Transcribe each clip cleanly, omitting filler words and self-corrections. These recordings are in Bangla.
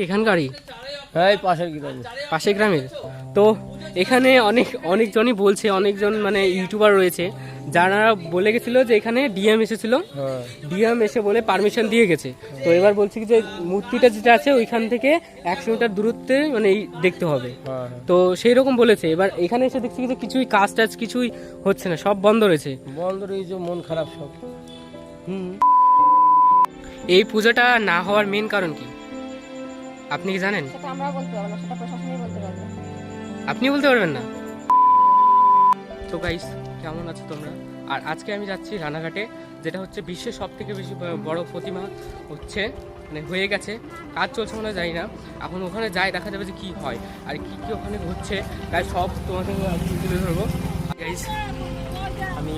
এখানকারই? হ্যাঁ, পাশের গ্রামে। পাশের গ্রামের? তো এখানে অনেকজনই বলছে, অনেকজন মানে ইউটিউবার রয়েছে যারা বলে গেছিল যে এখানে ডিএম এসেছিল, ডিএম এসে বলে পারমিশন দিয়ে গেছে। তো এবার বলছি কি যে মূর্তিটা যেটা আছে ওইখান থেকে 100 মিটার দূরত্বে মানে দেখতে হবে। তো সেই রকম বলেছে। এবার এখানে এসে দেখছি যে কিছুই কাজ টাজ কিছুই হচ্ছে না, সব বন্ধ রয়েছে। বন্ধ রয়েছে, মন খারাপ সব। এই পূজাটা না হওয়ার মেন কারণ কি আপনি কি জানেন? সেটা আমরা বলতে পারবো না, সেটা প্রশাসনই বলতে পারবে। আপনি বলতে পারবেন না? তো গাইস, কেমন আছো তোমরা? আর আজকে আমি যাচ্ছি রানাঘাটে, যেটা হচ্ছে বিশ্বের সব থেকে বেশি বড় প্রতিমা হচ্ছে, মানে হয়ে গেছে, কাজ চলছে মনে হয়, জানি না। এখন ওখানে যাই, দেখা যাবে যে কী হয় আর কি কি ওখানে হচ্ছে, তাই সব তোমাকে তুলে ধরবো। গাইস, আমি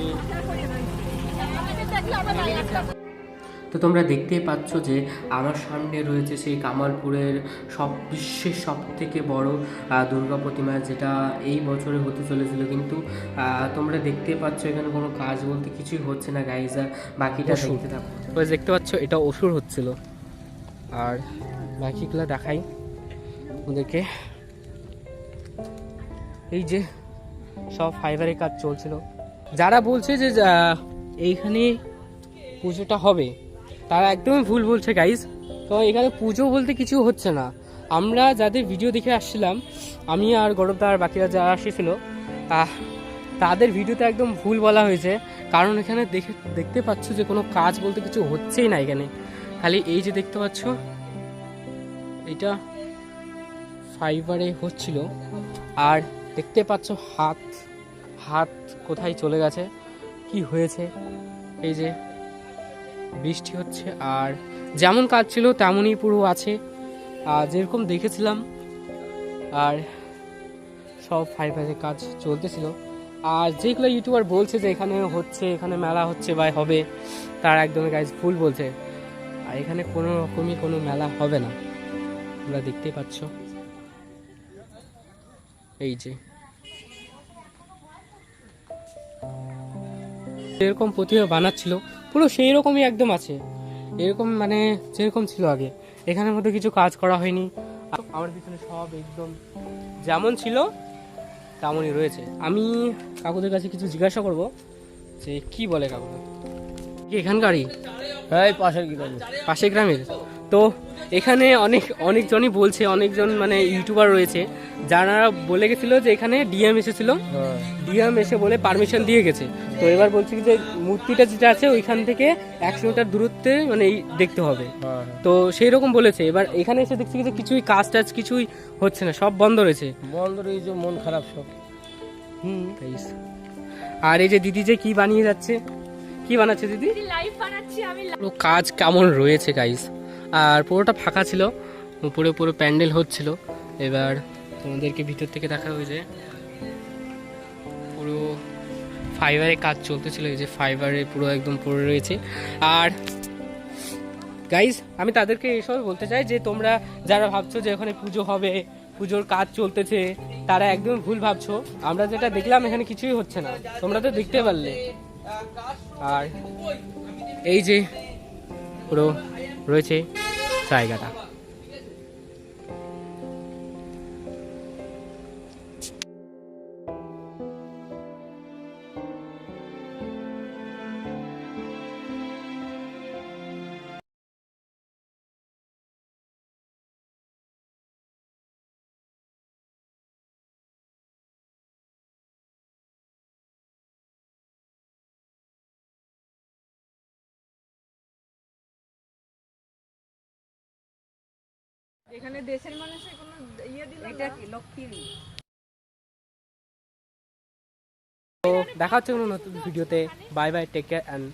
তো তোমরা দেখতেই পাচ্ছ যে আমার সামনে রয়েছে সেই কামালপুরের বিশ্বের সব থেকে বড় দুর্গা প্রতিমা, যেটা এই বছরে হতে চলেছিল, কিন্তু তোমরা দেখতেই পাচ্ছ এখানে কোনো কাজ বলতে কিছুই হচ্ছে না গাইজ। আর বাকিটা দেখতে থাকো। তোমরা দেখতে পাচ্ছ এটা অসুর হচ্ছিল, আর বাকিগুলো দেখাই ওদেরকে। এই যে সব ফাইবারের কাজ চলছিল। যারা বলছে যে এইখানে পুজোটা হবে তারা একদমই ভুল বলছে গাইজ। তো এখানে পুজো বলতে কিছু হচ্ছে না। আমরা যাদের ভিডিও দেখে আসছিলাম, আমি আর গৌরবদা আর বাকিরা যারা এসেছিল, তাদের ভিডিওতে একদম ভুল বলা হয়েছে। কারণ এখানে দেখতে পাচ্ছ যে কোনো কাজ বলতে কিছু হচ্ছেই না এখানে। খালি এই যে দেখতে পাচ্ছ এটা ফাইবারে হচ্ছিল, আর দেখতে পাচ্ছ হাত কোথায় চলে গেছে, কি হয়েছে। এই যে বৃষ্টি হচ্ছে, আর যেমন কাজ ছিল তেমনই পুরো আছে, যেরকম দেখেছিলাম। আর সব ফাইবারের কাজ চলতেছিল। আর যেগুলো ইউটিউবার বলছে যে এখানে হচ্ছে, এখানে মেলা হচ্ছে বা হবে, তার একদমই গাইজ ভুল বলছে। আর এখানে কোনো রকমই কোনো মেলা হবে না, তোমরা দেখতেই পাচ্ছ। এই যে যেরকম প্রতিমা বানাচ্ছিল পুরো সেই রকমই একদম আছে, এরকম মানে যেরকম ছিল আগে। এখানের মধ্যে কিছু কাজ করা হয়নি। আমার পিছনে সব একদম যেমন ছিল তেমনই রয়েছে। আমি কাকুদের কাছে কিছু জিজ্ঞাসা করব যে কি বলে কাকু। এখানকারই? হ্যাঁ, পাশের গ্রামে। পাশের গ্রামের? তো এখানে অনেকজনই বলছে, অনেকজন মানে ইউটিউবার রয়েছে যারা বলে গেছিল যে এখানে ডিএম এসেছিল, ডিএম এসে বলে পারমিশন দিয়ে গেছে। তো এবার বলছি যে মূর্তিটা যেটা আছে ওইখান থেকে 100 মিটার দূরত্বে মানে দেখতে হবে। তো সেই রকম বলেছে। এবার এখানে এসে দেখছি যে কিছুই কাজ টাজ কিছুই হচ্ছে না, সব বন্ধ রয়েছে। বন্ধ রয়েছে, মন খারাপ সব। আর এই যে দিদি যে কি বানিয়ে যাচ্ছে, কি বানাচ্ছে দিদি? লাইভ বানাচ্ছি আমি। পুরো কাজ কেমন রয়েছে গাইস। আর পুরোটা ফাঁকা ছিল, উপরে পুরো প্যান্ডেল হচ্ছিল। এবার তোমাদেরকে ভিতর থেকে দেখা হয়েছে, পুরো ফাইবারের কাজ চলতেছিল। এই যে ফাইবারে পুরো একদম পড়ে রয়েছে। আর গাইস, আমি তাদেরকে এসব বলতে চাই যে তোমরা যারা ভাবছো যে এখানে পুজো হবে, পুজোর কাজ চলতেছে, তারা একদম ভুল ভাবছো। আমরা যেটা দেখলাম এখানে কিছুই হচ্ছে না, তোমরা তো দেখতে পারলে। আর এই যে পুরো রয়েছে জায়গাটা। এখানে দেশের মানুষের কোনো ইয়ে দিল, এটা কি লক্ষ্মী। তো দেখা হচ্ছে কোনো নতুন ভিডিওতে। Bye bye, take care and